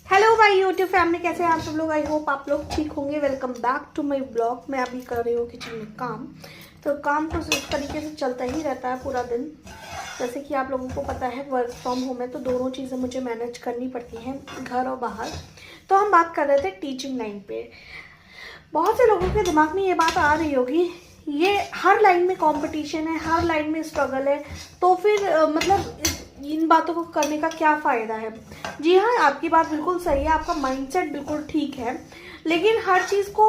Hello भाई YouTube family, कैसे हैं आप सब लोग। आई होप आप लोग ठीक होंगे। Welcome back to my blog. मैं अभी कर रही हूँ किचन में काम। तो काम तो इस तरीके से चलता ही रहता है पूरा दिन। जैसे कि आप लोगों को पता है वर्क फ्रॉम होम है, तो दोनों चीज़ें मुझे मैनेज करनी पड़ती हैं, घर और बाहर। तो हम बात कर रहे थे टीचिंग लाइन पे। बहुत से लोगों के दिमाग में ये बात आ रही होगी, ये हर लाइन में कंपटीशन है, हर लाइन में स्ट्रगल है, तो फिर इन बातों को करने का क्या फ़ायदा है। जी हाँ, आपकी बात बिल्कुल सही है, आपका माइंडसेट बिल्कुल ठीक है। लेकिन हर चीज़ को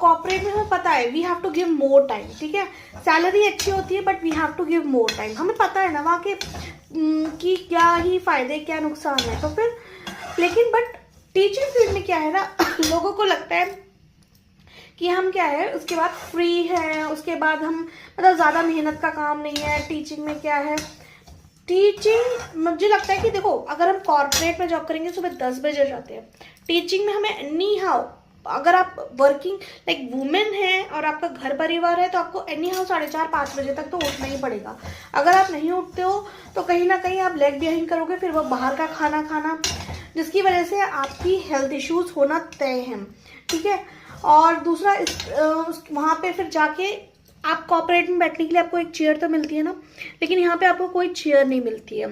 कॉर्पोरेट में हमें पता है we have to give more time. ठीक है, सैलरी अच्छी होती है but we have to give more time. हमें पता है ना वहाँ के कि क्या ही फ़ायदे क्या नुकसान है। तो फिर लेकिन बट टीचिंग फील्ड में क्या है ना लोगों को लगता है कि हम क्या है उसके बाद फ्री है, उसके बाद हम ज़्यादा मेहनत का काम नहीं है। टीचिंग में क्या है, टीचिंग मुझे लगता है कि देखो, अगर हम कॉर्पोरेट में जॉब करेंगे सुबह 10 बजे जाते हैं, टीचिंग में हमें एनी हाउ, अगर आप वर्किंग लाइक वुमेन है और आपका घर परिवार है तो आपको एनी हाउ 4:30-5 बजे तक तो उठना ही पड़ेगा। अगर आप नहीं उठते हो तो कहीं ना कहीं आप लेग बिहाइंड करोगे, फिर वो बाहर का खाना खाना, जिसकी वजह से आपकी हेल्थ इश्यूज होना तय है। ठीक है, और दूसरा वहाँ पे फिर जाके आप कॉर्पोरेट में बैठने के लिए आपको एक चेयर तो मिलती है ना, लेकिन यहाँ पे आपको कोई चेयर नहीं मिलती है।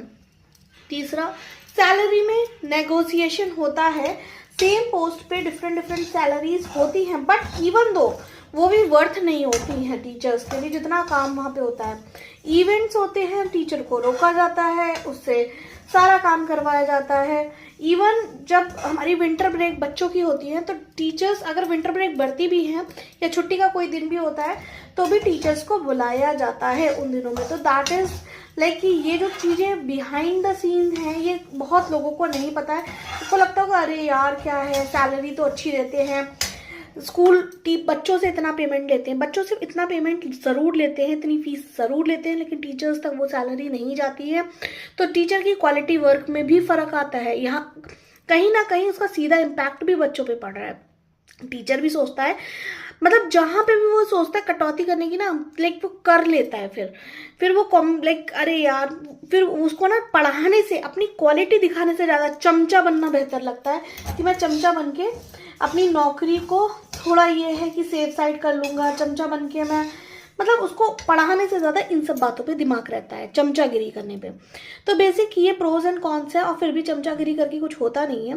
तीसरा, सैलरी में नेगोशिएशन होता है। सेम पोस्ट पे डिफरेंट डिफरेंट सैलरीज होती हैं, बट इवन दो वो भी वर्थ नहीं होती हैं टीचर्स के लिए जितना काम वहाँ पे होता है। इवेंट्स होते हैं, टीचर को रोका जाता है, उससे सारा काम करवाया जाता है। इवन जब हमारी विंटर ब्रेक बच्चों की होती है तो टीचर्स, अगर विंटर ब्रेक बढ़ती भी है या छुट्टी का कोई दिन भी होता है तो भी टीचर्स को बुलाया जाता है उन दिनों में। तो दैट इज लाइक कि ये जो चीज़ें बिहाइंड द सीन है ये बहुत लोगों को नहीं पता है। उसको लगता होगा अरे यार क्या है, सैलरी तो अच्छी देते हैं, स्कूल बच्चों से इतना पेमेंट लेते हैं, बच्चों से इतना पेमेंट ज़रूर लेते हैं, इतनी फीस ज़रूर लेते हैं, लेकिन टीचर्स तक वो सैलरी नहीं जाती है। तो टीचर की क्वालिटी वर्क में भी फ़र्क आता है। यहाँ कहीं ना कहीं उसका सीधा इम्पैक्ट भी बच्चों पे पड़ रहा है। टीचर भी सोचता है, जहाँ पे भी वो सोचता है कटौती करने की ना, लाइक वो कर लेता है। फिर वो कम लाइक अरे यार, फिर उसको ना पढ़ाने से, अपनी क्वालिटी दिखाने से ज़्यादा चमचा बनना बेहतर लगता है कि मैं चमचा बन के अपनी नौकरी को थोड़ा ये है कि सेफ साइड कर लूँगा। चमचा बन के मैं उसको पढ़ाने से ज़्यादा इन सब बातों पे दिमाग रहता है, चमचागिरी करने पे। तो बेसिक ये प्रोज एंड कॉन्स है, और फिर भी चमचागिरी करके कुछ होता नहीं है।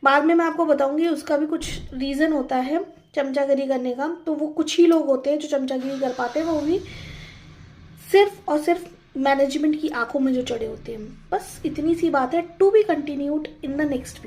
बाद में मैं आपको बताऊंगी उसका भी कुछ रीज़न होता है चमचागिरी करने का। तो वो कुछ ही लोग होते हैं जो चमचागिरी कर पाते हैं, वो भी सिर्फ और सिर्फ मैनेजमेंट की आंखों में जो चढ़े होते हैं। बस इतनी सी बात है। To be continued in the next video.